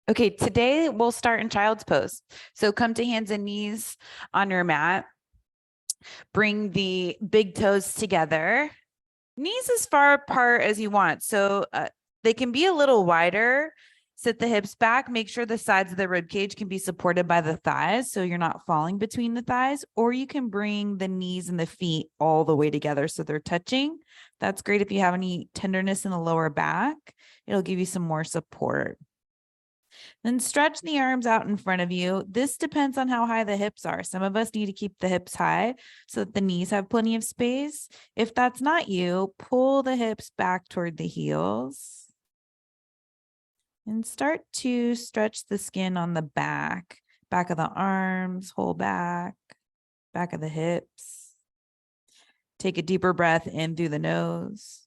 Okay, today we'll start in child's pose. So come to hands and knees on your mat. Bring the big toes together. Knees as far apart as you want. So they can be a little wider. Sit the hips back. Make sure the sides of the rib cage can be supported by the thighs so you're not falling between the thighs. Or you can bring the knees and the feet all the way together so they're touching. That's great if you have any tenderness in the lower back. It'll give you some more support. Then stretch the arms out in front of you. This depends on how high the hips are. Some of us need to keep the hips high so that the knees have plenty of space. If that's not you, pull the hips back toward the heels and start to stretch the skin on the back of the arms, whole back of the hips. Take a deeper breath in through the nose.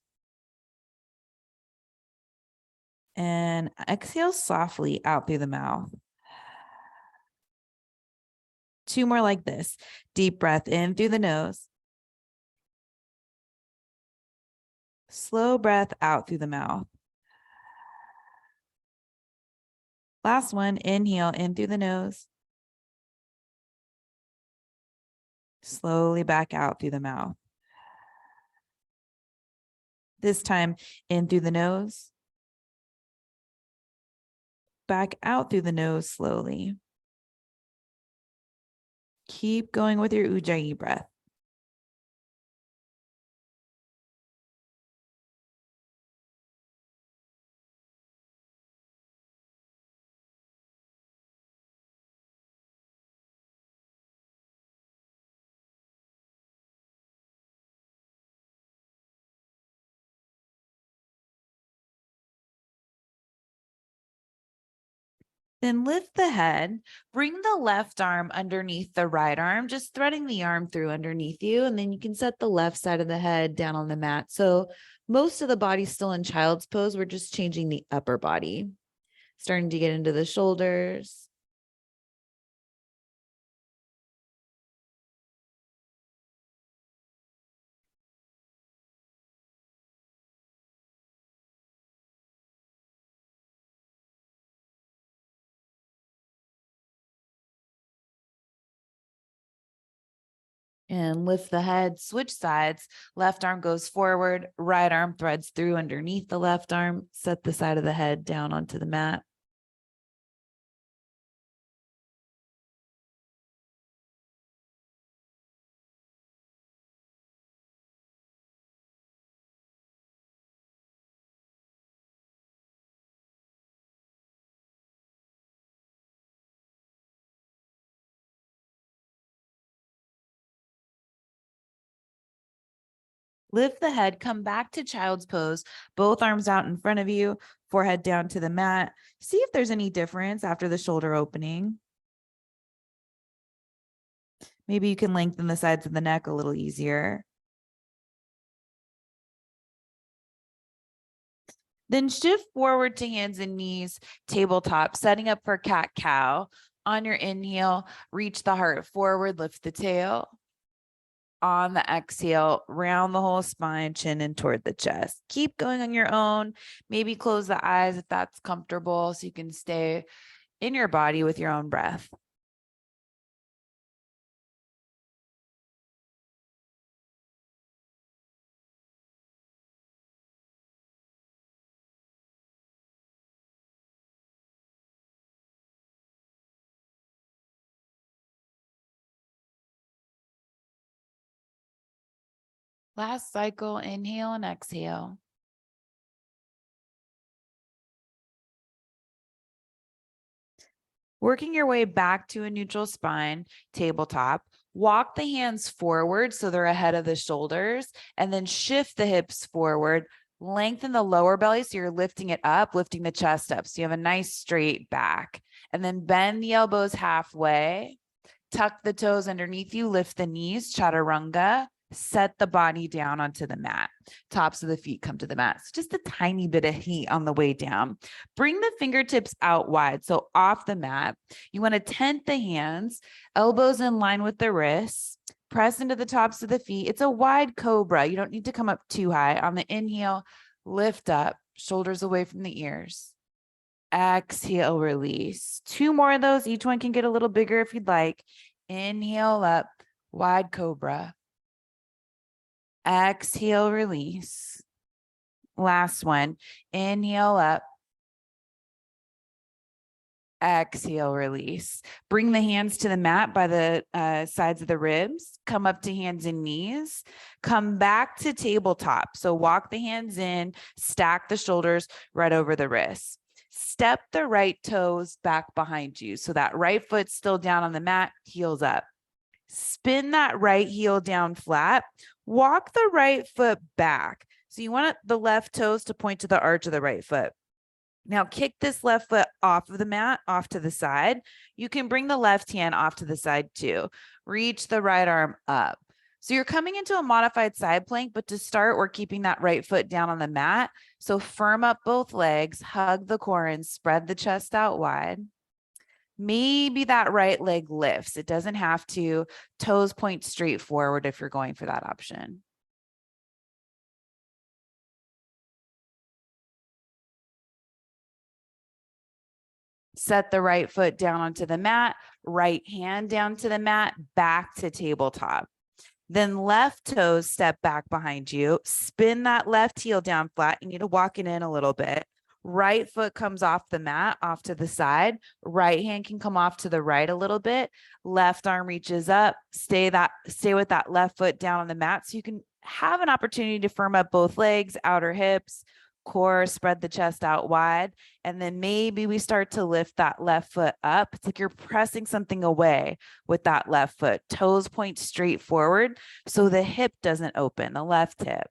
And exhale softly out through the mouth. Two more like this. Deep breath in through the nose. Slow breath out through the mouth. Last one, inhale in through the nose. Slowly back out through the mouth. This time in through the nose. Back out through the nose slowly. Keep going with your Ujjayi breath. Then lift the head, bring the left arm underneath the right arm, just threading the arm through underneath you. And then you can set the left side of the head down on the mat. So most of the body's still in child's pose. We're just changing the upper body, starting to get into the shoulders. And lift the head, switch sides. Left arm goes forward, right arm threads through underneath the left arm. Set the side of the head down onto the mat. Lift the head, come back to child's pose, both arms out in front of you, forehead down to the mat. See if there's any difference after the shoulder opening. Maybe you can lengthen the sides of the neck a little easier. Then shift forward to hands and knees, tabletop, setting up for cat-cow. On your inhale, reach the heart forward, lift the tail. On the exhale, round the whole spine, chin in toward the chest. Keep going on your own. Maybe close the eyes if that's comfortable so you can stay in your body with your own breath. Last cycle, inhale and exhale. Working your way back to a neutral spine, tabletop. Walk the hands forward so they're ahead of the shoulders, and then shift the hips forward. Lengthen the lower belly so you're lifting it up, lifting the chest up. So you have a nice straight back. And then bend the elbows halfway. Tuck the toes underneath you, lift the knees, chaturanga. Set the body down onto the mat. Tops of the feet come to the mat. So just a tiny bit of heat on the way down. Bring the fingertips out wide, so off the mat. You want to tent the hands, elbows in line with the wrists. Press into the tops of the feet. It's a wide cobra. You don't need to come up too high. On the inhale, lift up, shoulders away from the ears. Exhale, release. 2 more of those. Each one can get a little bigger if you'd like. Inhale up, wide cobra. Exhale, release. Last one. Inhale up. Exhale, release. Bring the hands to the mat by the sides of the ribs. Come up to hands and knees. Come back to tabletop. So walk the hands in, stack the shoulders right over the wrists. Step the right toes back behind you. So that right foot's still down on the mat, heels up. Spin that right heel down flat. Walk the right foot back. So you want the left toes to point to the arch of the right foot. Now kick this left foot off of the mat, off to the side. You can bring the left hand off to the side too. Reach the right arm up. So you're coming into a modified side plank, but to start, we're keeping that right foot down on the mat. So firm up both legs, hug the core and spread the chest out wide. Maybe that right leg lifts. It doesn't have to. Toes point straight forward if you're going for that option. Set the right foot down onto the mat, right hand down to the mat, back to tabletop. Then left toes step back behind you, spin that left heel down flat. You need to walk it in a little bit. Right foot comes off the mat, off to the side. Right hand can come off to the right a little bit. Left arm reaches up. Stay with that left foot down on the mat so you can have an opportunity to firm up both legs, outer hips, core, spread the chest out wide. And then maybe we start to lift that left foot up. It's like you're pressing something away with that left foot. Toes point straight forward so the hip doesn't open, the left hip.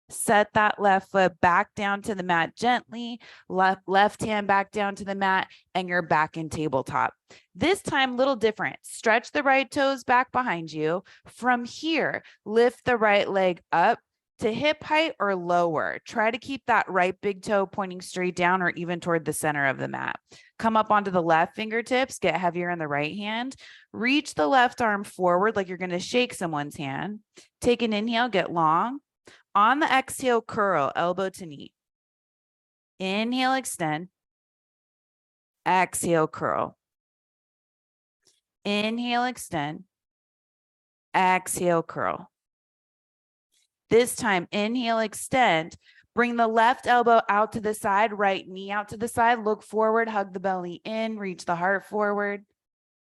Set that left foot back down to the mat gently, left hand back down to the mat, and you're back in tabletop. This time, little different. Stretch the right toes back behind you. From here, lift the right leg up to hip height or lower. Try to keep that right big toe pointing straight down or even toward the center of the mat. Come up onto the left fingertips, get heavier in the right hand. Reach the left arm forward like you're going to shake someone's hand. Take an inhale, get long. On the exhale, curl, elbow to knee. Inhale, extend. Exhale, curl. Inhale, extend. Exhale, curl. This time, inhale, extend. Bring the left elbow out to the side, right knee out to the side. Look forward, hug the belly in, reach the heart forward.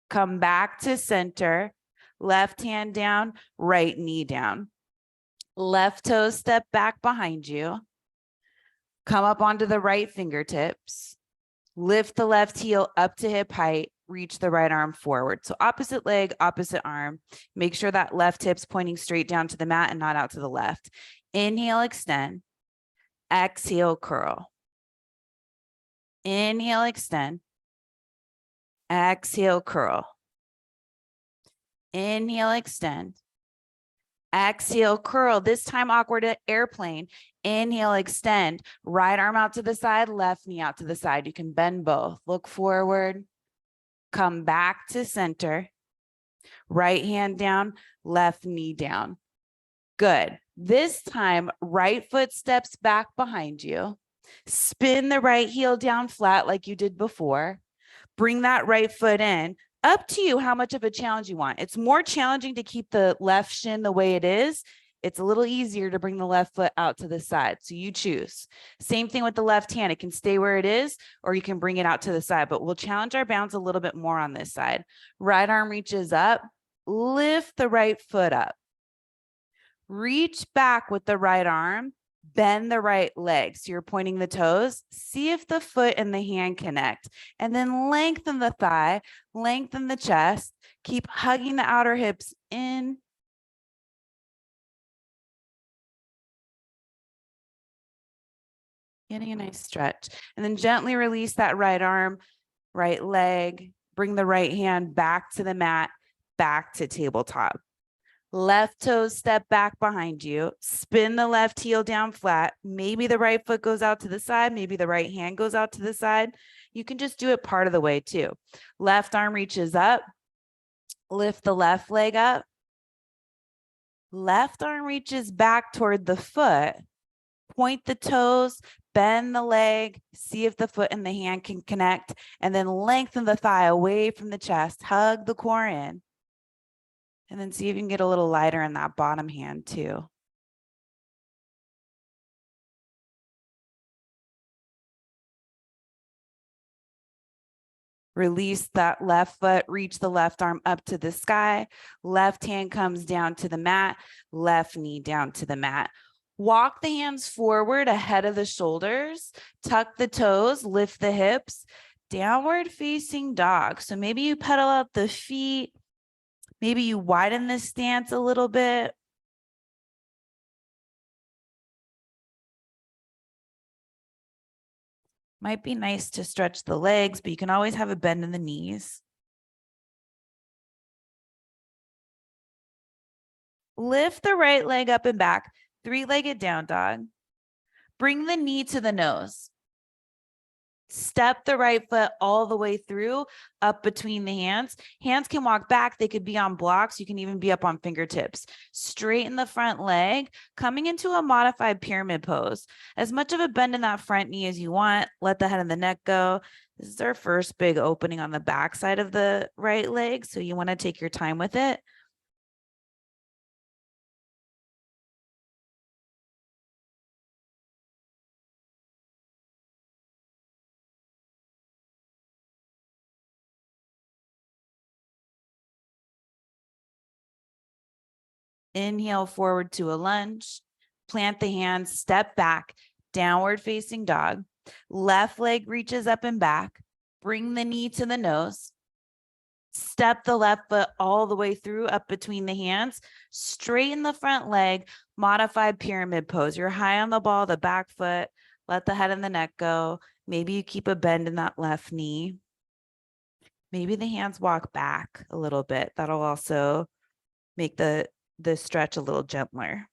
Come back to center. Left hand down, right knee down. Left toe step back behind you. Come up onto the right fingertips. Lift the left heel up to hip height. Reach the right arm forward. So opposite leg, opposite arm. Make sure that left hip's pointing straight down to the mat and not out to the left. Inhale, extend. Exhale, curl. Inhale, extend. Exhale, curl. Inhale, extend. Exhale, curl. This time, awkward airplane. Inhale, extend. Right arm out to the side, left knee out to the side. You can bend both. Look forward. Come back to center. Right hand down, left knee down. Good. This time, right foot steps back behind you. Spin the right heel down flat like you did before. Bring that right foot in. Up to you how much of a challenge you want. It's more challenging to keep the left shin the way it is. It's a little easier to bring the left foot out to the side. So you choose. Same thing with the left hand. It can stay where it is, or you can bring it out to the side, but we'll challenge our bounds a little bit more on this side. Right arm reaches up. Lift the right foot up. Reach back with the right arm. Bend the right leg. So you're pointing the toes. See if the foot and the hand connect. And then lengthen the thigh, lengthen the chest. Keep hugging the outer hips in. Getting a nice stretch. And then gently release that right arm, right leg. Bring the right hand back to the mat, back to tabletop. Left toes step back behind you. Spin the left heel down flat. Maybe the right foot goes out to the side. Maybe the right hand goes out to the side. You can just do it part of the way too. Left arm reaches up. Lift the left leg up. Left arm reaches back toward the foot. Point the toes, bend the leg, see if the foot and the hand can connect, and then lengthen the thigh away from the chest. Hug the core in. And then see if you can get a little lighter in that bottom hand too. Release that left foot, reach the left arm up to the sky. Left hand comes down to the mat, left knee down to the mat. Walk the hands forward ahead of the shoulders, tuck the toes, lift the hips, downward facing dog. So maybe you pedal out the feet, maybe you widen the stance a little bit. Might be nice to stretch the legs, but you can always have a bend in the knees. Lift the right leg up and back, three-legged down dog. Bring the knee to the nose. Step the right foot all the way through, up between the hands. Hands can walk back. They could be on blocks. You can even be up on fingertips. Straighten the front leg, coming into a modified pyramid pose. As much of a bend in that front knee as you want. Let the head and the neck go. This is our first big opening on the back side of the right leg, so you want to take your time with it. Inhale forward to a lunge. Plant the hands, step back, downward facing dog. Left leg reaches up and back. Bring the knee to the nose. Step the left foot all the way through, up between the hands. Straighten the front leg, modified pyramid pose. You're high on the ball, the back foot. Let the head and the neck go. Maybe you keep a bend in that left knee. Maybe the hands walk back a little bit. That'll also make the stretch a little gentler.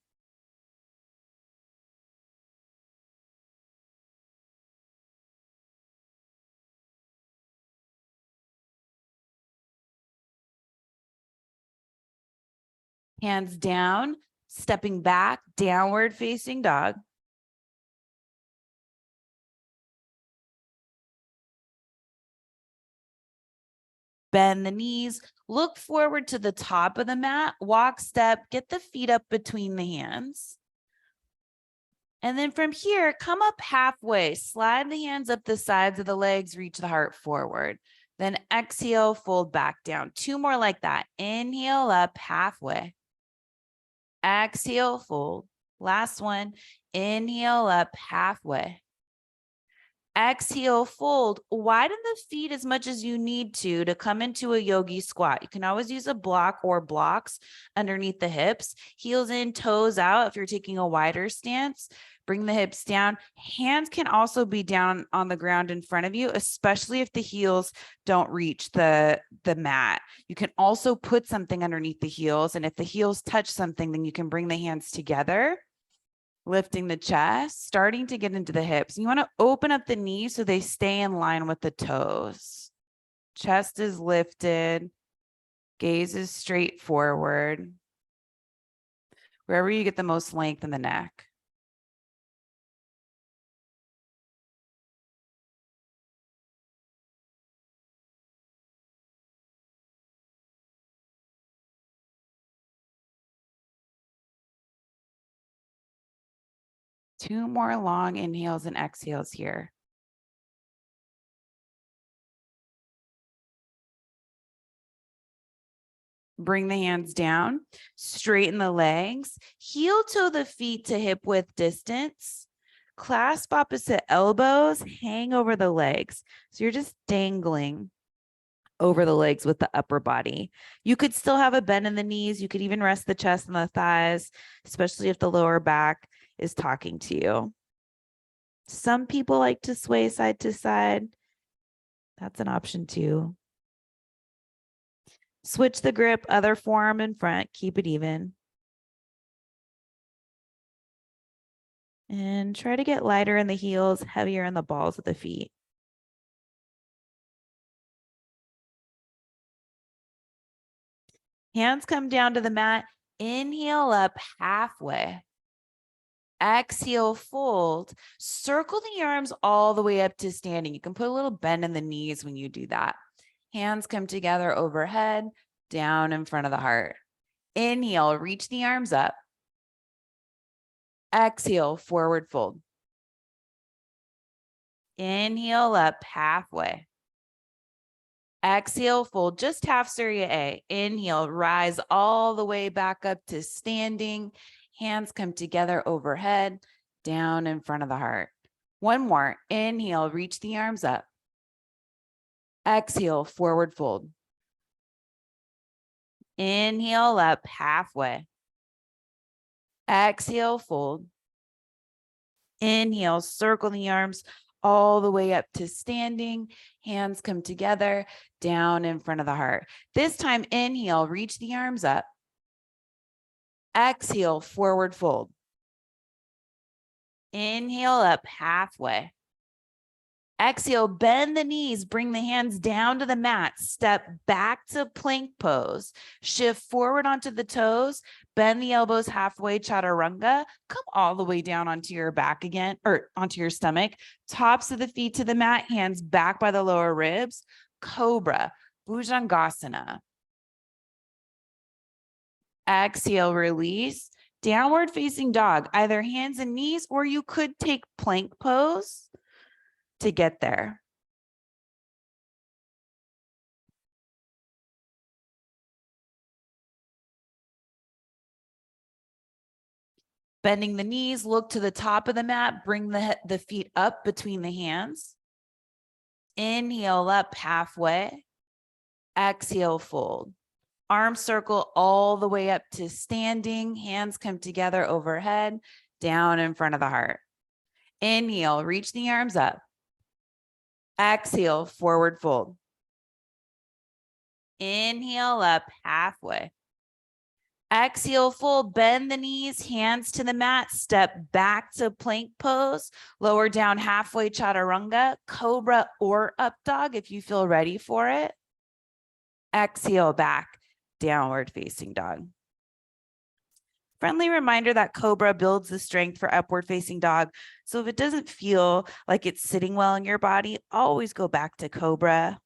Hands down, stepping back, downward facing dog. Bend the knees, look forward to the top of the mat, walk, step, get the feet up between the hands. And then from here, come up halfway, slide the hands up the sides of the legs, reach the heart forward. Then exhale, fold back down. Two more like that. Inhale up halfway. Exhale, fold. Last one. Inhale up halfway. Exhale, fold. Widen the feet as much as you need to come into a yogi squat. You can always use a block or blocks underneath the hips. Heels in, toes out if you're taking a wider stance. Bring the hips down. Hands can also be down on the ground in front of you, especially if the heels don't reach the mat. You can also put something underneath the heels, and if the heels touch something, then you can bring the hands together. Lifting the chest, starting to get into the hips. You want to open up the knees so they stay in line with the toes. Chest is lifted. Gaze is straight forward. Wherever you get the most length in the neck. Two more long inhales and exhales here. Bring the hands down, straighten the legs, heel toe the feet to hip width distance, clasp opposite elbows, hang over the legs. So you're just dangling over the legs with the upper body. You could still have a bend in the knees. You could even rest the chest and the thighs, especially if the lower back is talking to you. Some people like to sway side to side. That's an option too. Switch the grip, other forearm in front, keep it even. And try to get lighter in the heels, heavier in the balls of the feet. Hands come down to the mat. Inhale up halfway. Exhale, fold. Circle the arms all the way up to standing. You can put a little bend in the knees when you do that. Hands come together overhead, down in front of the heart. Inhale, reach the arms up. Exhale, forward fold. Inhale up halfway. Exhale, fold just half Surya A. Inhale, rise all the way back up to standing. Hands come together overhead, down in front of the heart. One more. Inhale, reach the arms up. Exhale, forward fold. Inhale up halfway. Exhale, fold. Inhale, circle the arms all the way up to standing. Hands come together, down in front of the heart. This time, inhale, reach the arms up. Exhale, forward fold. Inhale up halfway. Exhale, bend the knees, bring the hands down to the mat, step back to plank pose, shift forward onto the toes, bend the elbows halfway, chaturanga, come all the way down onto your back again, or onto your stomach, tops of the feet to the mat, hands back by the lower ribs, cobra, bhujangasana. Exhale, release, downward facing dog, either hands and knees, or you could take plank pose to get there. Bending the knees, look to the top of the mat, bring the feet up between the hands. Inhale up halfway. Exhale, fold. Arm circle all the way up to standing. Hands come together overhead, down in front of the heart. Inhale, reach the arms up. Exhale, forward fold. Inhale up halfway. Exhale, fold, bend the knees, hands to the mat, step back to plank pose, lower down halfway, chaturanga, cobra or up dog if you feel ready for it. Exhale back, downward facing dog. Friendly reminder that cobra builds the strength for upward facing dog. So if it doesn't feel like it's sitting well in your body, always go back to cobra.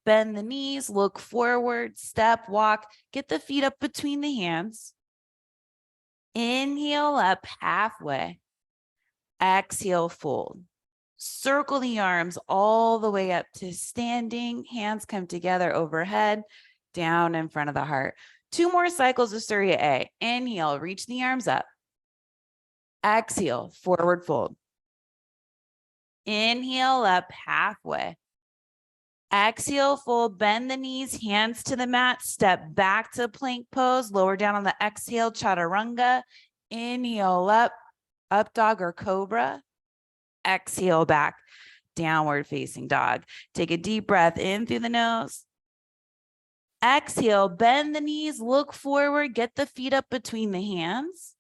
Bend the knees, look forward, step, walk, get the feet up between the hands. Inhale up halfway. Exhale, fold. Circle the arms all the way up to standing. Hands come together overhead, down in front of the heart. 2 more cycles of Surya A. Inhale, reach the arms up. Exhale, forward fold. Inhale up halfway. Exhale, fold, bend the knees, hands to the mat, step back to plank pose, lower down on the exhale, chaturanga. Inhale up dog or cobra. Exhale back, downward facing dog. Take a deep breath in through the nose. Exhale, bend the knees, look forward, get the feet up between the hands.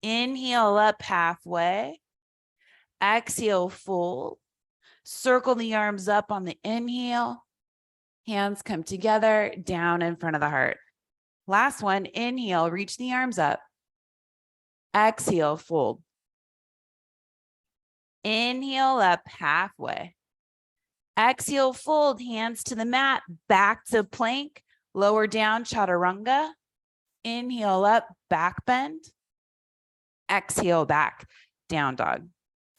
Inhale up halfway. Exhale, fold. Circle the arms up on the inhale. Hands come together, down in front of the heart. Last one, inhale, reach the arms up. Exhale, fold. Inhale up halfway. Exhale, fold, hands to the mat, back to plank, lower down, chaturanga. Inhale up, back bend. Exhale back, down dog.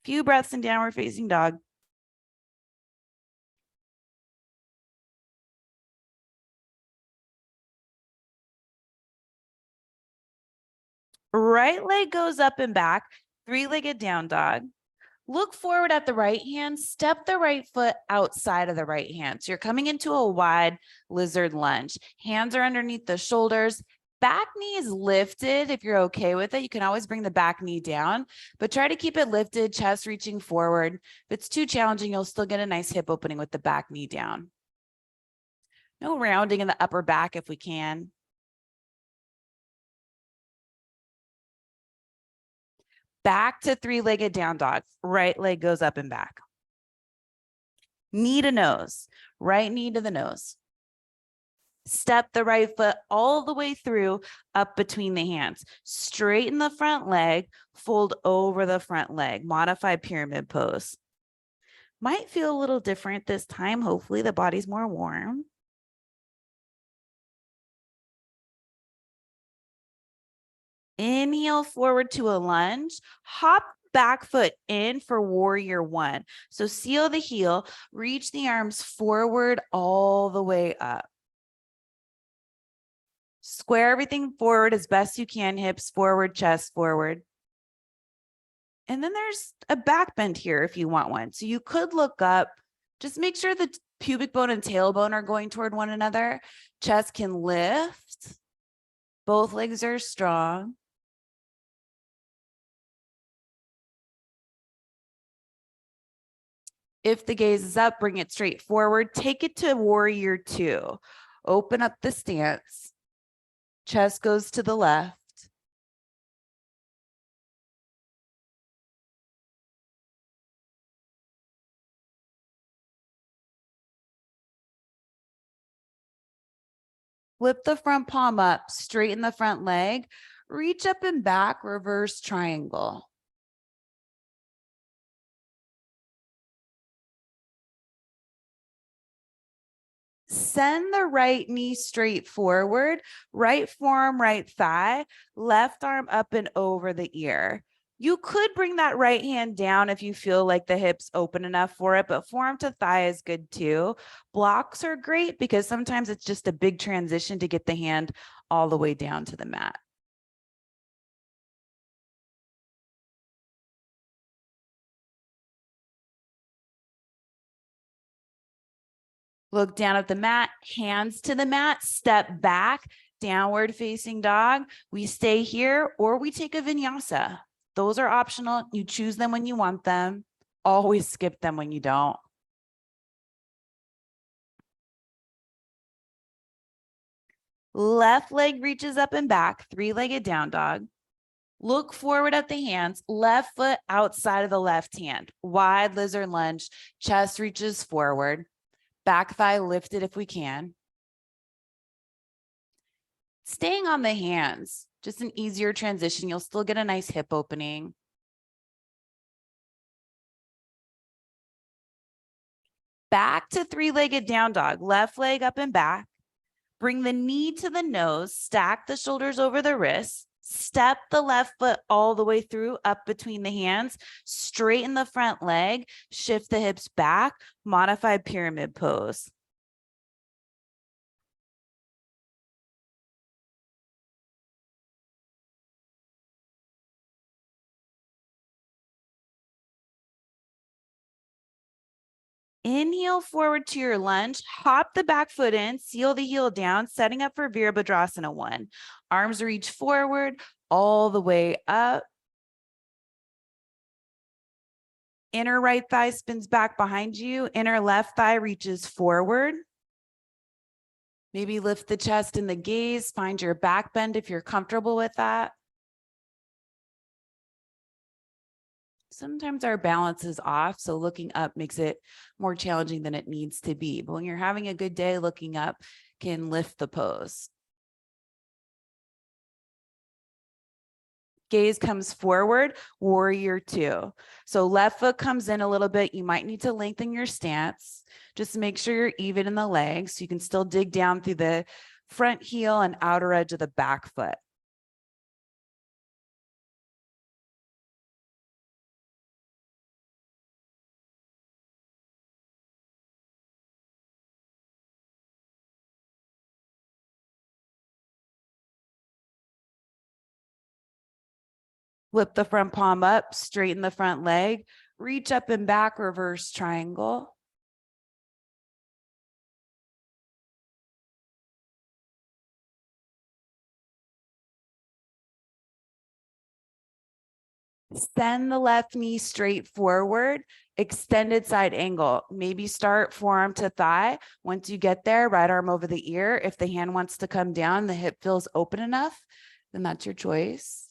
Few breaths in downward facing dog. Right leg goes up and back, 3-legged down dog. Look forward at the right hand, step the right foot outside of the right hand. So you're coming into a wide lizard lunge. Hands are underneath the shoulders. Back knee is lifted. If you're okay with it, you can always bring the back knee down, but try to keep it lifted, chest reaching forward. If it's too challenging, you'll still get a nice hip opening with the back knee down. No rounding in the upper back if we can. Back to 3-legged down dog. Right leg goes up and back. Knee to nose. Right knee to the nose. Step the right foot all the way through up between the hands. Straighten the front leg, fold over the front leg. Modify pyramid pose. Might feel a little different this time. Hopefully the body's more warm. Inhale forward to a lunge. Hop back foot in for warrior one. So seal the heel, reach the arms forward all the way up. Square everything forward as best you can, hips forward, chest forward. And then there's a back bend here if you want one. So you could look up, just make sure the pubic bone and tailbone are going toward one another. Chest can lift. Both legs are strong. If the gaze is up, bring it straight forward. Take it to warrior two. Open up the stance. Chest goes to the left. Flip the front palm up, straighten the front leg. Reach up and back, reverse triangle. Send the right knee straight forward, right forearm, right thigh, left arm up and over the ear. You could bring that right hand down if you feel like the hips open enough for it, but forearm to thigh is good too. Blocks are great because sometimes it's just a big transition to get the hand all the way down to the mat. Look down at the mat, hands to the mat, step back, downward facing dog. We stay here or we take a vinyasa. Those are optional. You choose them when you want them. Always skip them when you don't. Left leg reaches up and back, three-legged down dog. Look forward at the hands, left foot outside of the left hand. Wide lizard lunge, chest reaches forward. Back thigh lifted if we can. Staying on the hands, just an easier transition. You'll still get a nice hip opening. Back to three-legged down dog, left leg up and back. Bring the knee to the nose, stack the shoulders over the wrists, step the left foot all the way through up between the hands, straighten the front leg, shift the hips back, modify pyramid pose. Inhale forward to your lunge, hop the back foot in, seal the heel down, setting up for Virabhadrasana 1. Arms reach forward all the way up. Inner right thigh spins back behind you. Inner left thigh reaches forward. Maybe lift the chest and the gaze. Find your back bend if you're comfortable with that. Sometimes our balance is off, so looking up makes it more challenging than it needs to be. But when you're having a good day, looking up can lift the pose. Gaze comes forward, warrior two. So left foot comes in a little bit. You might need to lengthen your stance. Just make sure you're even in the legs so you can still dig down through the front heel and outer edge of the back foot. Flip the front palm up, straighten the front leg, reach up and back, reverse triangle. Send the left knee straight forward, extended side angle. Maybe start forearm to thigh. Once you get there, right arm over the ear. If the hand wants to come down, the hip feels open enough, then that's your choice.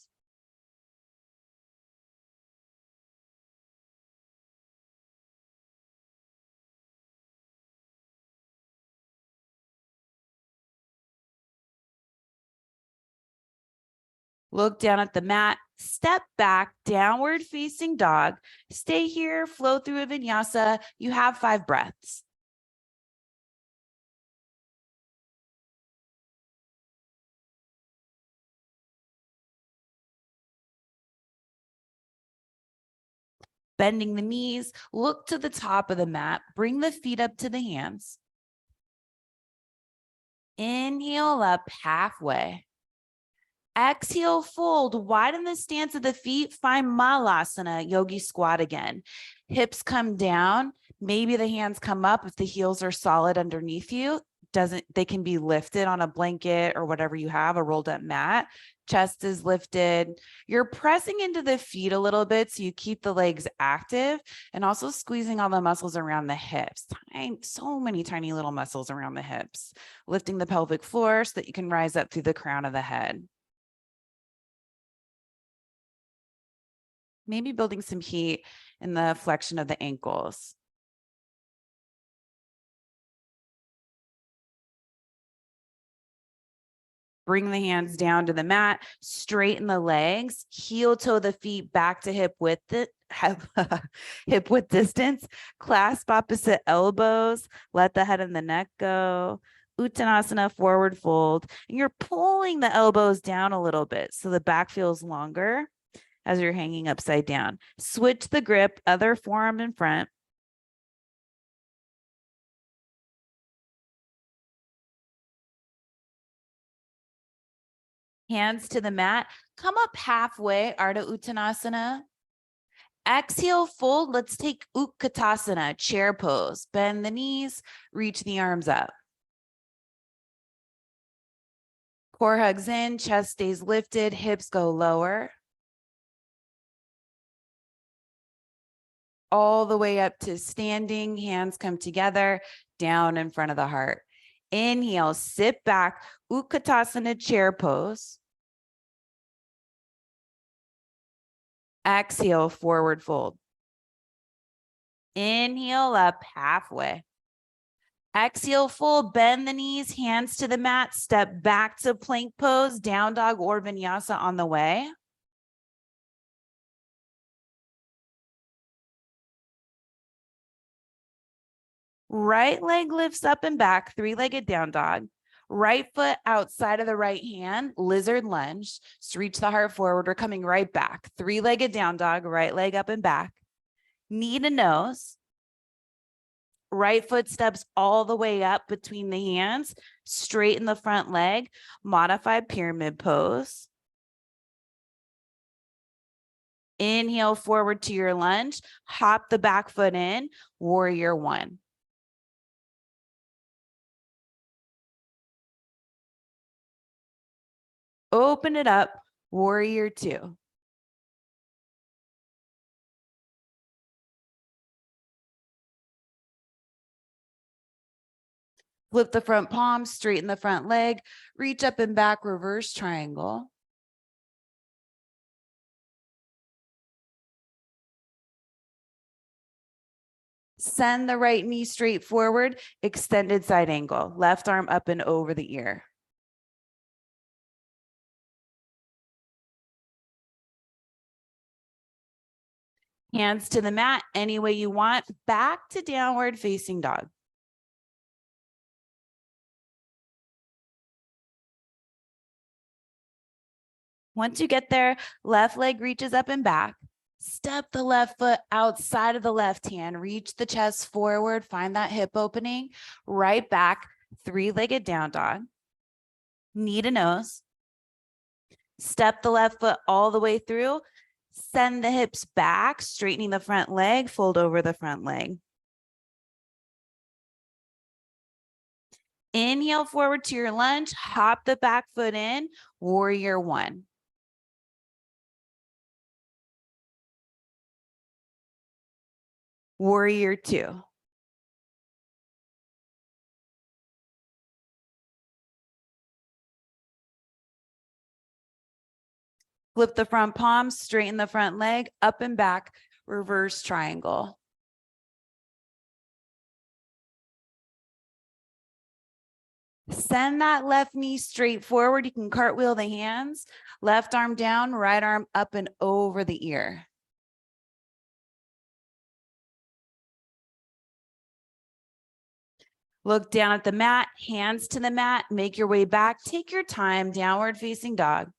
Look down at the mat, step back, downward facing dog. Stay here, flow through a vinyasa. You have 5 breaths. Bending the knees, look to the top of the mat, bring the feet up to the hands. Inhale up halfway. Exhale, fold, widen the stance of the feet, find Malasana, yogi squat again. Hips come down, maybe the hands come up if the heels are solid underneath you. They can be lifted on a blanket or whatever you have, a rolled up mat. Chest is lifted. You're pressing into the feet a little bit so you keep the legs active and also squeezing all the muscles around the hips. So many tiny little muscles around the hips. Lifting the pelvic floor so that you can rise up through the crown of the head. Maybe building some heat in the flexion of the ankles. Bring the hands down to the mat, straighten the legs, heel toe the feet back to hip width, hip width distance, clasp opposite elbows, let the head and the neck go. Uttanasana, forward fold. And you're pulling the elbows down a little bit so the back feels longer as you're hanging upside down. Switch the grip, other forearm in front. Hands to the mat, come up halfway, Ardha Uttanasana. Exhale, fold. Let's take Utkatasana, chair pose. Bend the knees, reach the arms up. Core hugs in, chest stays lifted, hips go lower. All the way up to standing, hands come together, down in front of the heart. Inhale, sit back, Utkatasana, chair pose. Exhale, forward fold. Inhale up halfway. Exhale, fold, bend the knees, hands to the mat, step back to plank pose, down dog or vinyasa on the way. Right leg lifts up and back, 3-legged down dog. Right foot outside of the right hand, lizard lunge. Just reach the heart forward. We're coming right back. 3-legged down dog, right leg up and back. Knee to nose. Right foot steps all the way up between the hands, straighten the front leg, modified pyramid pose. Inhale forward to your lunge, hop the back foot in, warrior 1. Open it up, warrior 2. Flip the front palm, straighten the front leg, reach up and back, reverse triangle. Send the right knee straight forward, extended side angle, left arm up and over the ear. Hands to the mat any way you want, back to downward facing dog. Once you get there, left leg reaches up and back. Step the left foot outside of the left hand, reach the chest forward, find that hip opening, right back, 3-legged down dog. Knee to nose. Step the left foot all the way through, send the hips back, straightening the front leg, fold over the front leg. Inhale forward to your lunge, hop the back foot in, warrior 1. Warrior 2. Flip the front palm, straighten the front leg, up and back, reverse triangle. Send that left knee straight forward. You can cartwheel the hands, left arm down, right arm up and over the ear. Look down at the mat, hands to the mat, make your way back. Take your time, downward facing dog.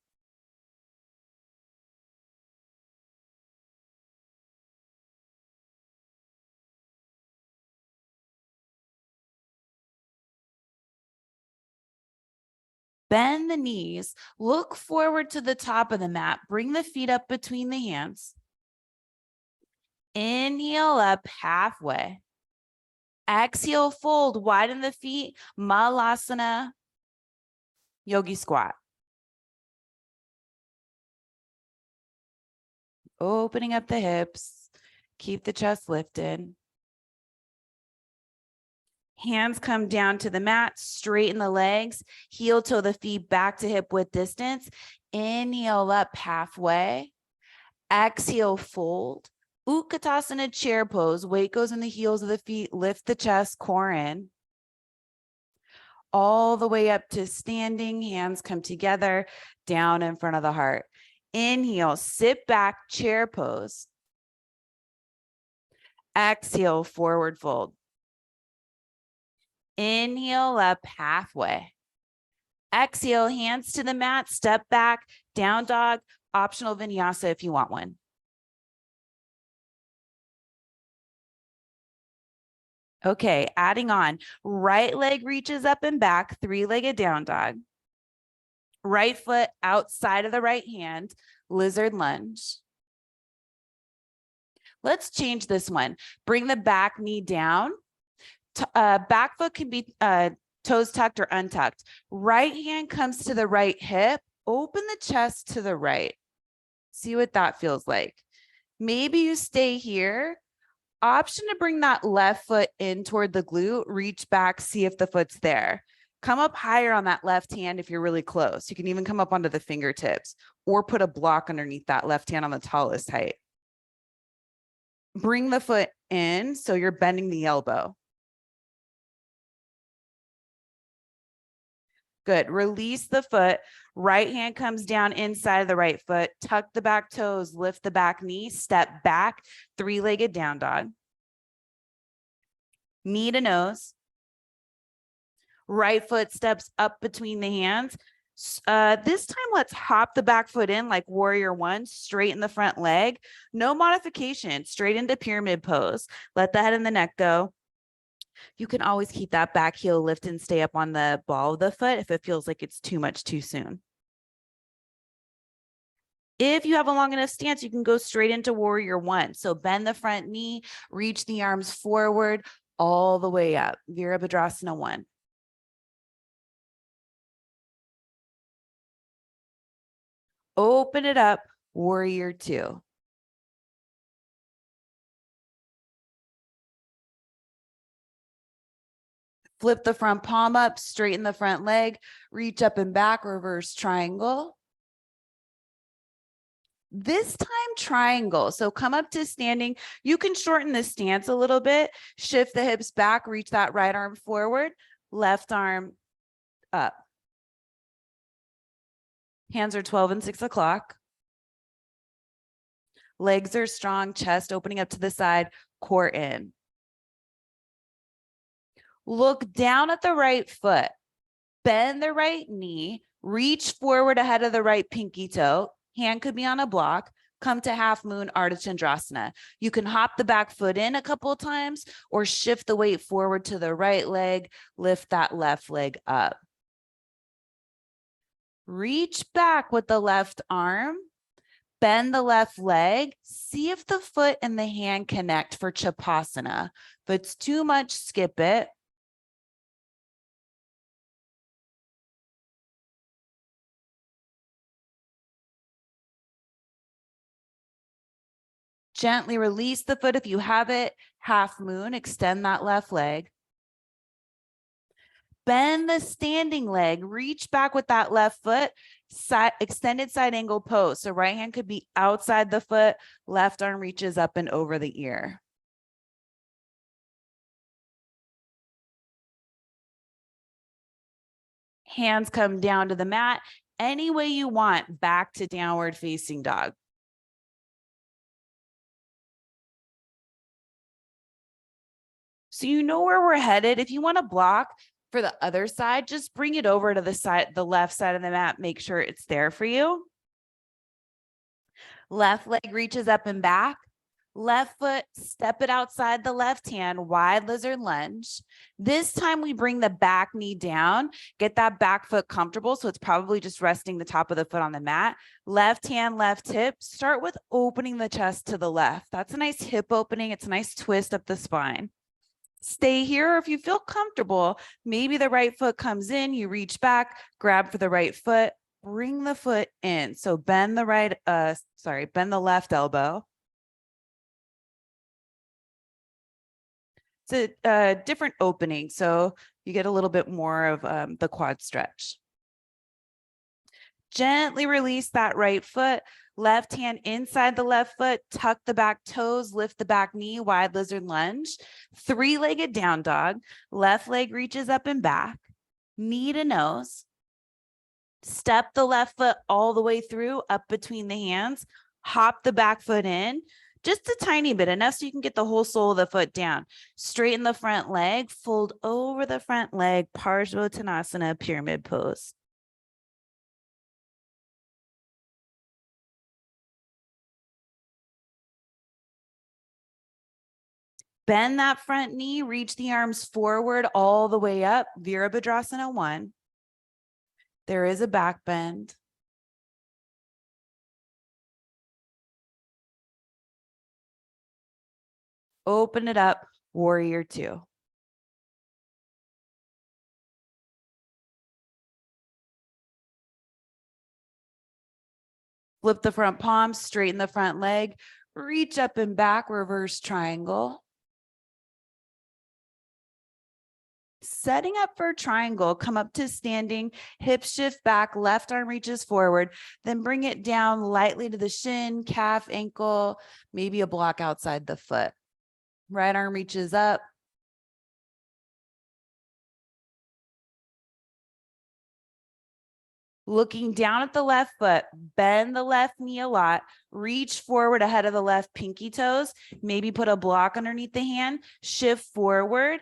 Bend the knees, look forward to the top of the mat, bring the feet up between the hands. Inhale up halfway. Exhale, fold, widen the feet, Malasana, yogi squat. Opening up the hips, keep the chest lifted. Hands come down to the mat, straighten the legs, heel toe the feet back to hip width distance. Inhale up halfway. Exhale, fold. Utkatasana chair pose. Weight goes in the heels of the feet. Lift the chest, core in. All the way up to standing. Hands come together, down in front of the heart. Inhale, sit back, chair pose. Exhale, forward fold. Inhale up halfway. Exhale, hands to the mat, step back, down dog, optional vinyasa if you want one. Okay, adding on, right leg reaches up and back, three-legged down dog. Right foot outside of the right hand, lizard lunge. Let's change this one. Bring the back knee down. Back foot can be toes tucked or untucked. Right hand comes to the right hip. Open the chest to the right. See what that feels like. Maybe you stay here. Option to bring that left foot in toward the glute. Reach back, see if the foot's there. Come up higher on that left hand if you're really close. You can even come up onto the fingertips or put a block underneath that left hand on the tallest height. Bring the foot in so you're bending the elbow. Good. Release the foot. Right hand comes down inside of the right foot. Tuck the back toes, lift the back knee, step back, three-legged down dog. Knee to nose. Right foot steps up between the hands. This time, let's hop the back foot in like warrior one, straighten the front leg. No modification, straight into pyramid pose. Let the head and the neck go. You can always keep that back heel lift and stay up on the ball of the foot if it feels like it's too much too soon. If you have a long enough stance, you can go straight into warrior one. So bend the front knee, reach the arms forward all the way up. Virabhadrasana 1. Open it up, warrior 2. Flip the front palm up, straighten the front leg, reach up and back, reverse triangle. This time triangle. So come up to standing. You can shorten the stance a little bit, shift the hips back, reach that right arm forward, left arm up. Hands are 12 and 6 o'clock. Legs are strong, chest opening up to the side, core in. Look down at the right foot, bend the right knee, reach forward ahead of the right pinky toe. Hand could be on a block. Come to half moon Ardha Chandrasana. You can hop the back foot in a couple of times or shift the weight forward to the right leg, lift that left leg up. Reach back with the left arm, bend the left leg, see if the foot and the hand connect for Chapasana. If it's too much, skip it. Gently release the foot if you have it. Half moon, extend that left leg. Bend the standing leg, reach back with that left foot, extended side angle pose. So right hand could be outside the foot, left arm reaches up and over the ear. Hands come down to the mat. Any way you want, back to downward facing dog. So you know where we're headed. If you want to block for the other side, just bring it over to the left side of the mat. Make sure it's there for you. Left leg reaches up and back. Left foot, step it outside the left hand, wide lizard lunge. This time we bring the back knee down, get that back foot comfortable. So it's probably just resting the top of the foot on the mat. Left hand, left hip. Start with opening the chest to the left. That's a nice hip opening. It's a nice twist up the spine. Stay here. If you feel comfortable, maybe the right foot comes in, you reach back, grab for the right foot, bring the foot in. So bend the bend the left elbow. It's a different opening, so you get a little bit more of the quad stretch. Gently release that right foot, left hand inside the left foot, tuck the back toes, lift the back knee, wide lizard lunge, three-legged down dog, left leg reaches up and back, knee to nose, step the left foot all the way through, up between the hands, hop the back foot in, just a tiny bit, enough so you can get the whole sole of the foot down. Straighten the front leg, fold over the front leg, Parsvottanasana, pyramid pose. Bend that front knee, reach the arms forward all the way up, Virabhadrasana 1. There is a back bend. Open it up, warrior 2. Flip the front palm, straighten the front leg, reach up and back, reverse triangle. Setting up for triangle, come up to standing, hips shift back, left arm reaches forward, then bring it down lightly to the shin, calf, ankle, maybe a block outside the foot. Right arm reaches up. Looking down at the left foot, bend the left knee a lot, reach forward ahead of the left pinky toes, maybe put a block underneath the hand, shift forward,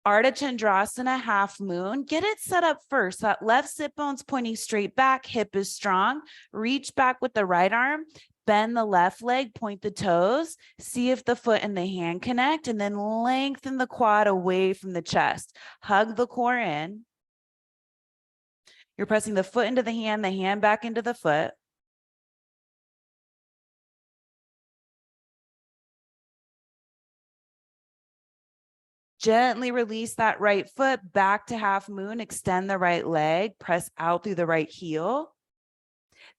Ardha Chandrasana, half moon. Get it set up first. That left sit bone's pointing straight back, hip is strong. Reach back with the right arm, bend the left leg, point the toes, see if the foot and the hand connect, and then lengthen the quad away from the chest. Hug the core in. You're pressing the foot into the hand back into the foot. Gently release that right foot back to half moon, extend the right leg, press out through the right heel.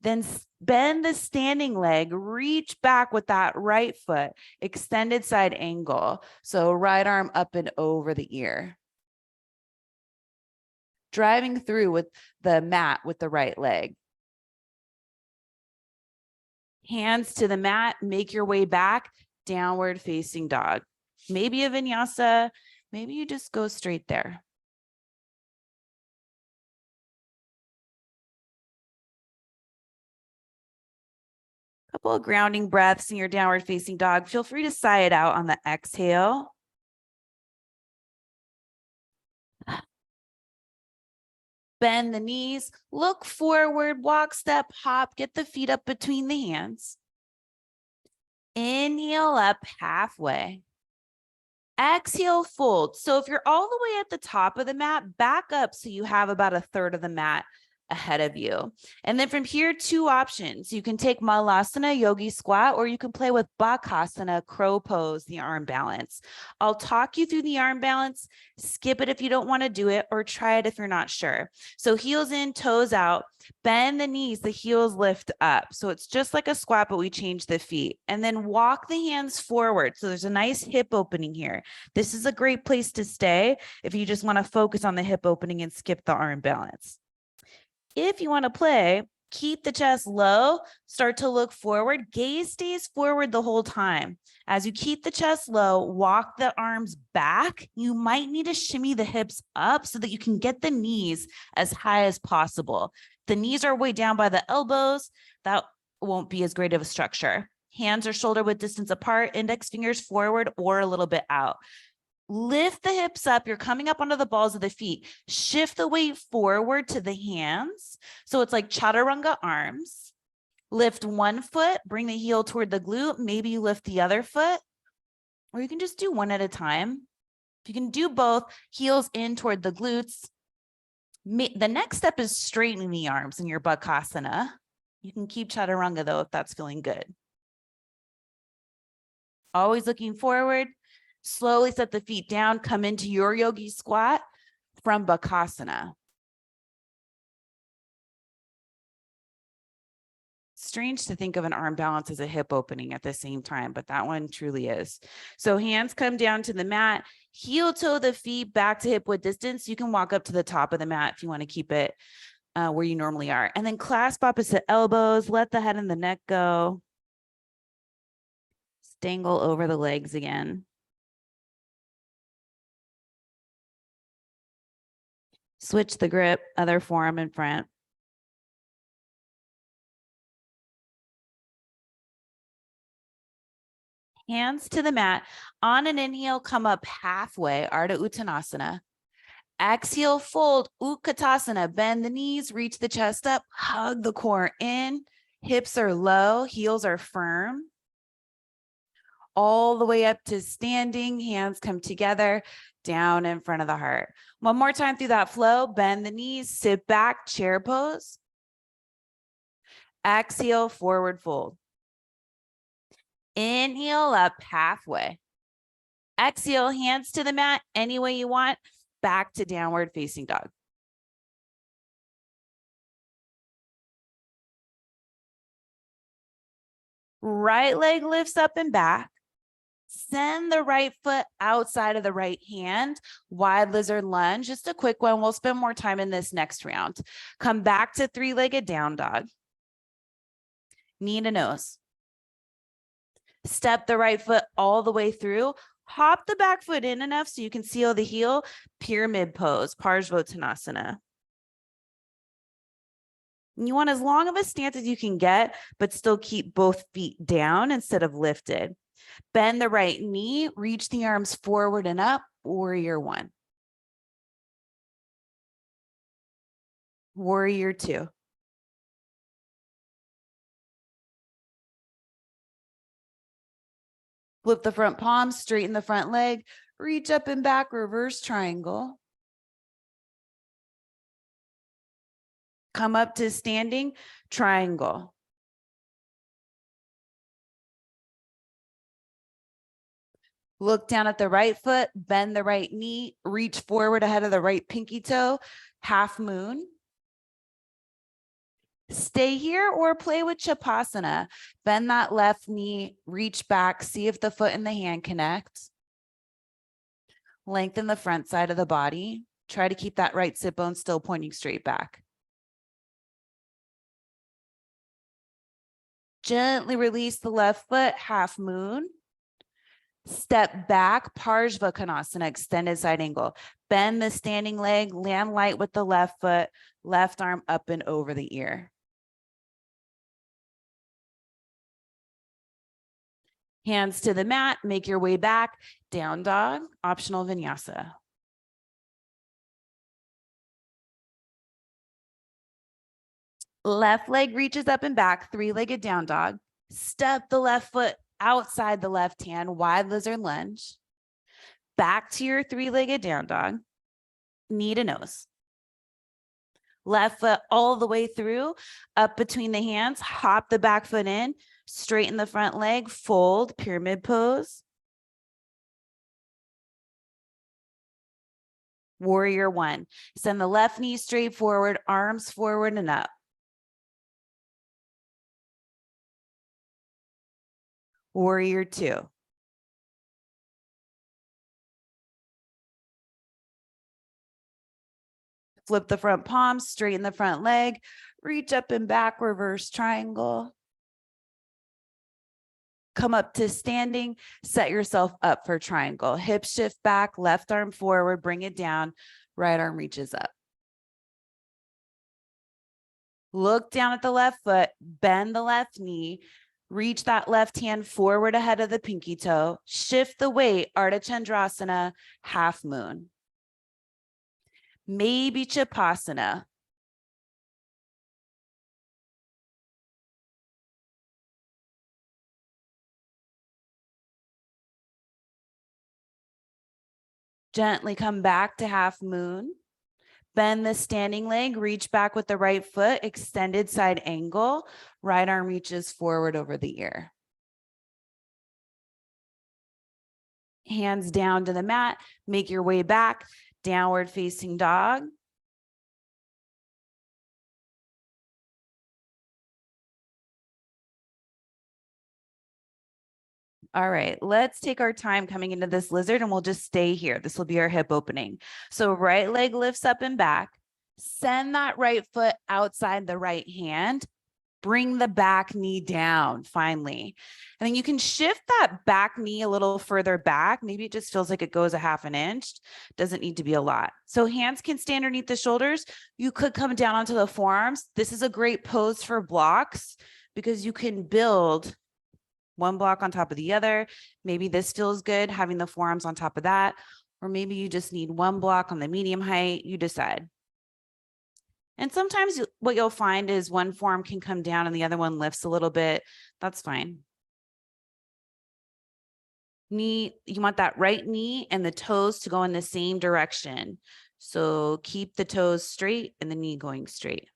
Then bend the standing leg, reach back with that right foot, extended side angle. So right arm up and over the ear. Driving through with the mat with the right leg. Hands to the mat, make your way back, downward facing dog. Maybe a vinyasa, maybe you just go straight there. Couple of grounding breaths in your downward facing dog. Feel free to sigh it out on the exhale. Bend the knees, look forward, walk, step, hop, get the feet up between the hands. Inhale up halfway. Exhale, fold. So if you're all the way at the top of the mat, back up so you have about a third of the mat ahead of you. And then from here, 2 options. You can take Malasana, yogi squat, or you can play with Bakasana, crow pose, the arm balance. I'll talk you through the arm balance, skip it if you don't want to do it, or try it if you're not sure. So heels in, toes out, bend the knees, the heels lift up. So it's just like a squat, but we change the feet. And then walk the hands forward. So there's a nice hip opening here. This is a great place to stay if you just want to focus on the hip opening and skip the arm balance. If you want to play, Keep the chest low, start to look forward. Gaze stays forward the whole time. As you keep the chest low, walk the arms back. You might need to shimmy the hips up so that you can get the knees as high as possible. The knees are way down by the elbows. That won't be as great of a structure. Hands are shoulder width distance apart, index fingers forward or a little bit out. Lift the hips up. You're coming up onto the balls of the feet. Shift the weight forward to the hands. So it's like chaturanga arms. Lift one foot, bring the heel toward the glute. Maybe you lift the other foot, or you can just do one at a time. If you can do both, heels in toward the glutes. The next step is straightening the arms in your bakasana. You can keep chaturanga though if that's feeling good. Always looking forward. Slowly set the feet down, come into your yogi squat from bakasana. Strange to think of an arm balance as a hip opening at the same time, but that one truly is. So hands come down to the mat, heel toe the feet back to hip width distance. You can walk up to the top of the mat if you want to keep it where you normally are. And then clasp opposite elbows, let the head and the neck go. Stangle over the legs again. Switch the grip, other forearm in front. Hands to the mat. On an inhale, come up halfway, Ardha Uttanasana. Exhale, fold, Utkatasana. Bend the knees, reach the chest up, hug the core in. Hips are low, heels are firm. All the way up to standing, hands come together, down in front of the heart. One more time through that flow, bend the knees, sit back, chair pose. Exhale, forward fold. Inhale up halfway. Exhale, hands to the mat any way you want. Back to downward facing dog. Right leg lifts up and back. Send the right foot outside of the right hand. Wide lizard lunge. Just a quick one. We'll spend more time in this next round. Come back to three-legged down dog. Knee to nose. Step the right foot all the way through. Hop the back foot in enough so you can seal the heel. Pyramid pose, Parsvottanasana. You want as long of a stance as you can get, but still keep both feet down instead of lifted. Bend the right knee, reach the arms forward and up, warrior one. Warrior two. Flip the front palm, straighten the front leg, reach up and back, reverse triangle. Come up to standing triangle. Look down at the right foot, bend the right knee, reach forward ahead of the right pinky toe, half moon. Stay here or play with Chapasana. Bend that left knee, reach back, see if the foot and the hand connect. Lengthen the front side of the body. Try to keep that right sit bone still pointing straight back. Gently release the left foot, half moon. Step back, Parsvakonasana, extended side angle. Bend the standing leg, land light with the left foot, left arm up and over the ear. Hands to the mat, make your way back, down dog, optional vinyasa. Left leg reaches up and back, three-legged down dog. Step the left foot outside the left hand, wide lizard lunge. Back to your three-legged down dog, knee to nose. Left foot all the way through, up between the hands, hop the back foot in, straighten the front leg, fold, pyramid pose. Warrior one. Send the left knee straight forward, arms forward and up. Warrior two. Flip the front palm, straighten the front leg, reach up and back, reverse triangle. Come up to standing, set yourself up for triangle. Hip shift back, left arm forward, bring it down, right arm reaches up. Look down at the left foot, bend the left knee, reach that left hand forward ahead of the pinky toe, shift the weight, Ardha Chandrasana, half moon. Maybe Chipasana. Gently come back to half moon. Bend the standing leg, reach back with the right foot, extended side angle. Right arm reaches forward over the ear. Hands down to the mat, make your way back, downward facing dog. All right, let's take our time coming into this lizard and we'll just stay here. This will be our hip opening. So right leg lifts up and back. Send that right foot outside the right hand. Bring the back knee down finally. And then you can shift that back knee a little further back. Maybe it just feels like it goes a half an inch. Doesn't need to be a lot. So hands can stay underneath the shoulders. You could come down onto the forearms. This is a great pose for blocks because you can build one block on top of the other. Maybe this feels good, having the forearms on top of that. Or maybe you just need one block on the medium height. You decide. And sometimes what you'll find is one forearm can come down and the other one lifts a little bit. That's fine. You want that right knee and the toes to go in the same direction. So keep the toes straight and the knee going straight.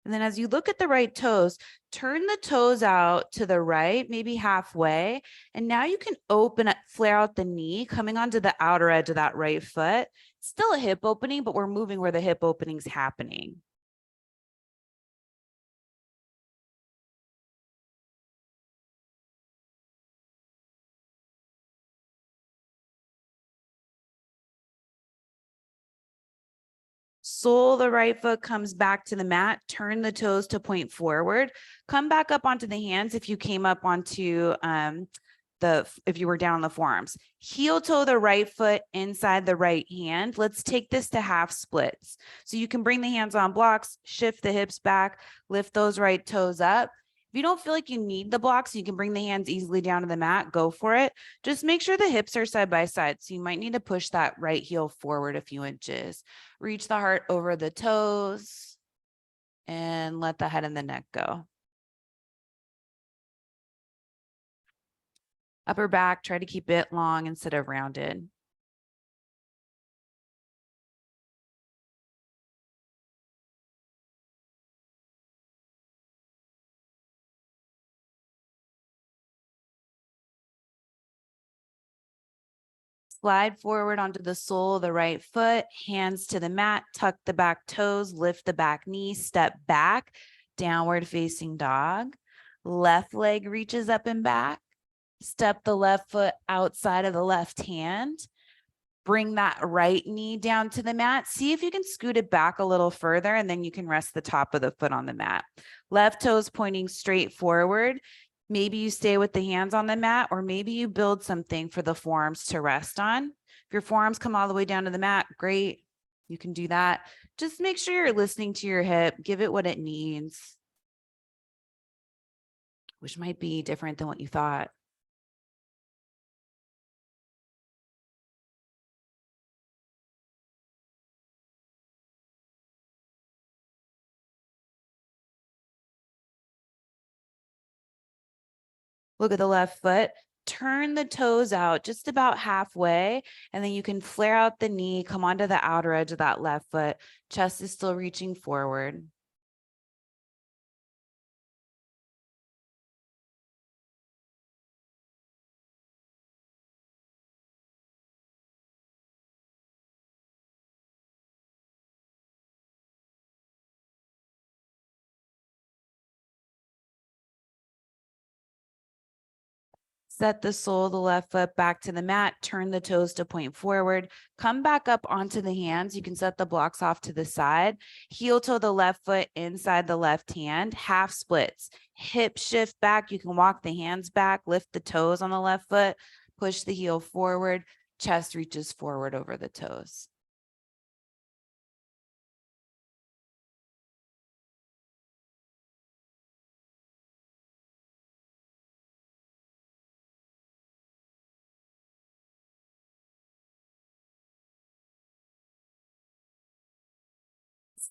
And then as you look at the right toes, turn the toes out to the right, maybe halfway. And now you can open up, flare out the knee, coming onto the outer edge of that right foot. Still a hip opening, but we're moving where the hip opening's happening. Sole the right foot comes back to the mat, turn the toes to point forward, come back up onto the hands if you came up onto if you were down on the forearms. Heel toe the right foot inside the right hand. Let's take this to half splits. So you can bring the hands on blocks, shift the hips back, lift those right toes up. If you don't feel like you need the blocks, you can bring the hands easily down to the mat, go for it. Just make sure the hips are side by side. So you might need to push that right heel forward a few inches. Reach the heart over the toes and let the head and the neck go. Upper back, try to keep it long instead of rounded. Slide forward onto the sole of the right foot, hands to the mat, tuck the back toes, lift the back knee, step back, downward facing dog. Left leg reaches up and back. Step the left foot outside of the left hand. Bring that right knee down to the mat. See if you can scoot it back a little further, and then you can rest the top of the foot on the mat. Left toes pointing straight forward. Maybe you stay with the hands on the mat, or maybe you build something for the forearms to rest on. If your forearms come all the way down to the mat, great. You can do that. Just make sure you're listening to your hip. Give it what it needs, which might be different than what you thought. Look at the left foot. Turn the toes out just about halfway, and then you can flare out the knee, come onto the outer edge of that left foot. Chest is still reaching forward. Set the sole of the left foot back to the mat, turn the toes to point forward, come back up onto the hands. You can set the blocks off to the side, heel toe the left foot inside the left hand, half splits, hip shift back. You can walk the hands back, lift the toes on the left foot, push the heel forward, chest reaches forward over the toes.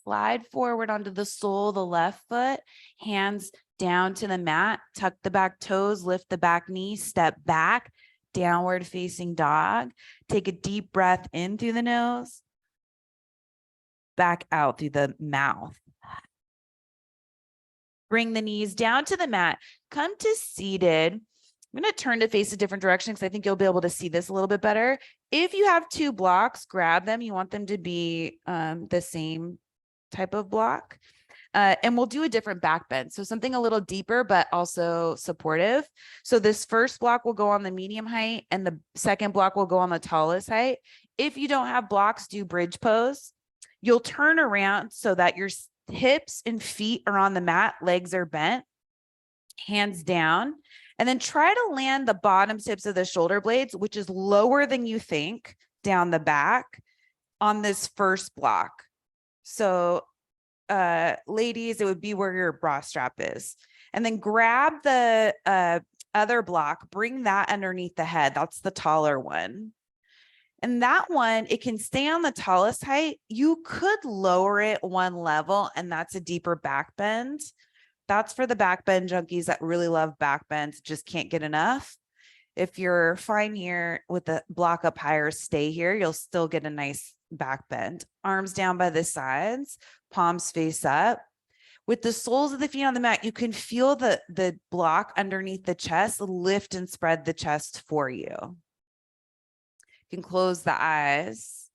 Slide forward onto the sole of the left foot, hands down to the mat, tuck the back toes, lift the back knee, step back, downward facing dog. Take a deep breath in through the nose, back out through the mouth. Bring the knees down to the mat, come to seated. I'm going to turn to face a different direction because I think you'll be able to see this a little bit better. If you have two blocks, grab them. You want them to be the same type of block. And we'll do a different back bend. So something a little deeper, but also supportive. So this first block will go on the medium height and the second block will go on the tallest height. If you don't have blocks, do bridge pose. You'll turn around so that your hips and feet are on the mat, legs are bent, hands down, and then try to land the bottom tips of the shoulder blades, which is lower than you think, down the back on this first block. So ladies, it would be where your bra strap is. And then grab the other block, bring that underneath the head. That's the taller one. And that one, it can stay on the tallest height. You could lower it one level, and that's a deeper back bend. That's for the back bend junkies that really love back bends, just can't get enough. If you're fine here with the block up higher, stay here. You'll still get a nice back bend. Arms down by the sides, palms face up. With the soles of the feet on the mat, you can feel the block underneath the chest lift and spread the chest for you. You can close the eyes.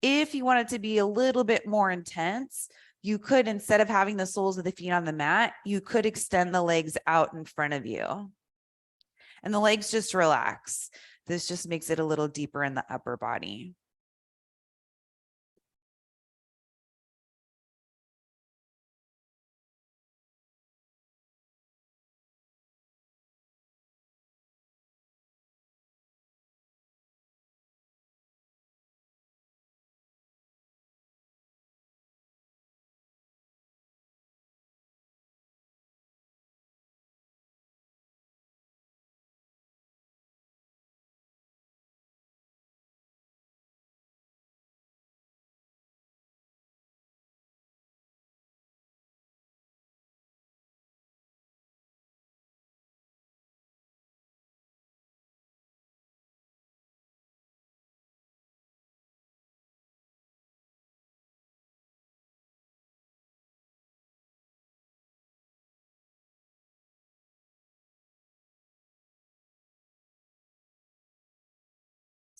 If you want it to be a little bit more intense, you could, instead of having the soles of the feet on the mat, you could extend the legs out in front of you. And the legs just relax. This just makes it a little deeper in the upper body.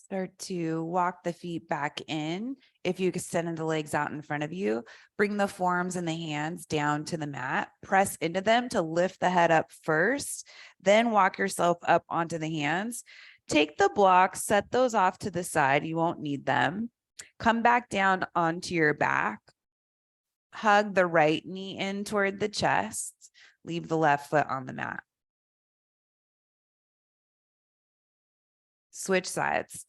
Start to walk the feet back in. If you extend the legs out in front of you, bring the forearms and the hands down to the mat, press into them to lift the head up first, then walk yourself up onto the hands. Take the blocks, set those off to the side. You won't need them. Come back down onto your back. Hug the right knee in toward the chest. Leave the left foot on the mat. Switch sides.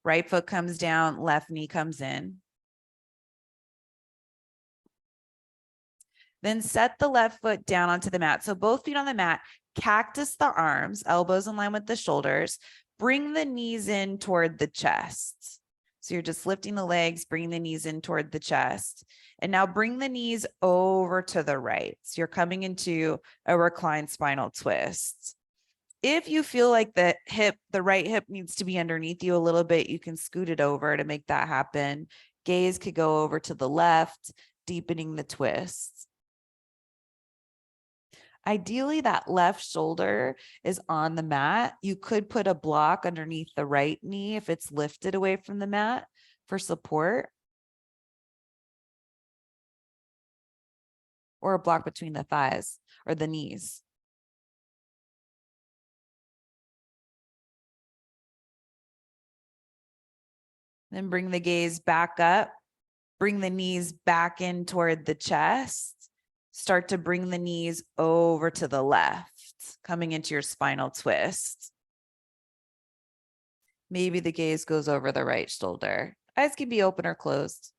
Right foot comes down, left knee comes in. Then set the left foot down onto the mat. So both feet on the mat, cactus the arms, elbows in line with the shoulders. Bring the knees in toward the chest. So you're just lifting the legs, bringing the knees in toward the chest. And now bring the knees over to the right. So you're coming into a reclined spinal twist. If you feel like the right hip needs to be underneath you a little bit, you can scoot it over to make that happen. Gaze could go over to the left, deepening the twist. Ideally, that left shoulder is on the mat. You could put a block underneath the right knee if it's lifted away from the mat for support, or a block between the thighs or the knees. Then bring the gaze back up. Bring the knees back in toward the chest. Start to bring the knees over to the left, coming into your spinal twist. Maybe the gaze goes over the right shoulder. Eyes can be open or closed.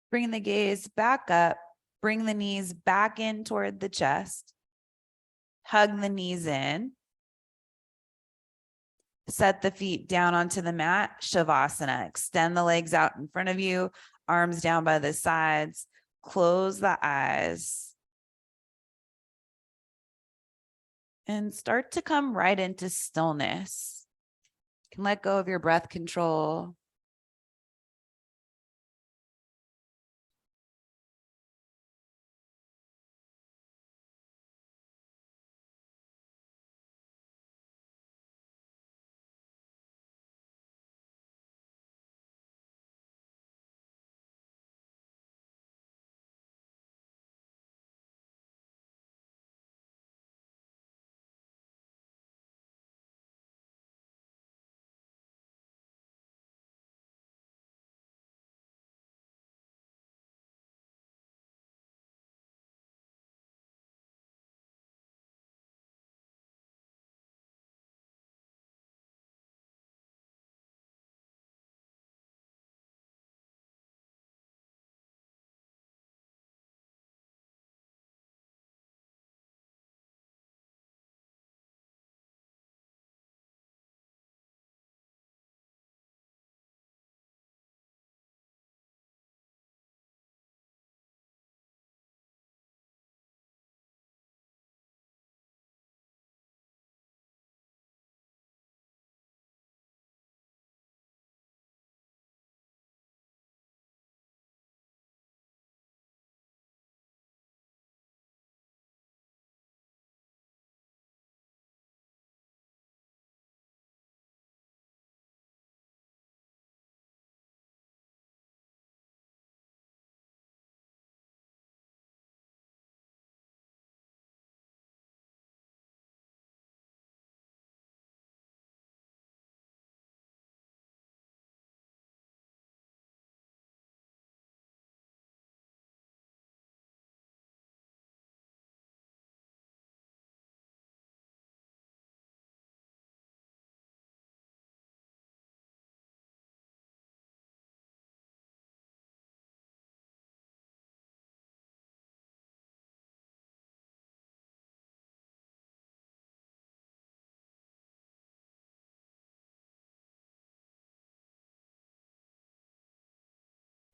Bring the gaze back up. Bring the knees back in toward the chest. Hug the knees in. Set the feet down onto the mat, Shavasana. Extend the legs out in front of you, arms down by the sides. Close the eyes. And start to come right into stillness. You can let go of your breath control.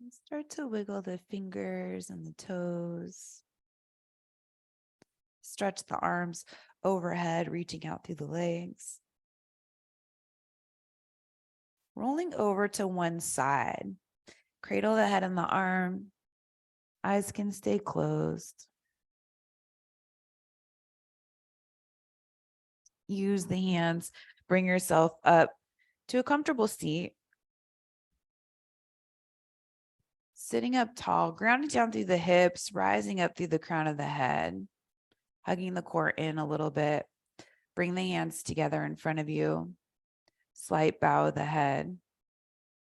And start to wiggle the fingers and the toes. Stretch the arms overhead, reaching out through the legs. Rolling over to one side. Cradle the head and the arm. Eyes can stay closed. Use the hands. Bring yourself up to a comfortable seat. Sitting up tall, grounding down through the hips, rising up through the crown of the head, hugging the core in a little bit. Bring the hands together in front of you. Slight bow of the head.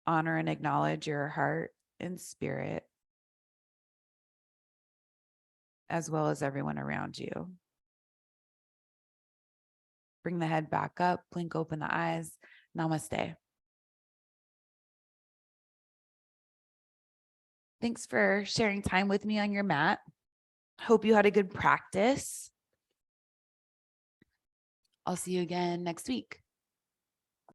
Honor and acknowledge your heart and spirit, as well as everyone around you. Bring the head back up, blink open the eyes. Namaste. Thanks for sharing time with me on your mat. Hope you had a good practice. I'll see you again next week.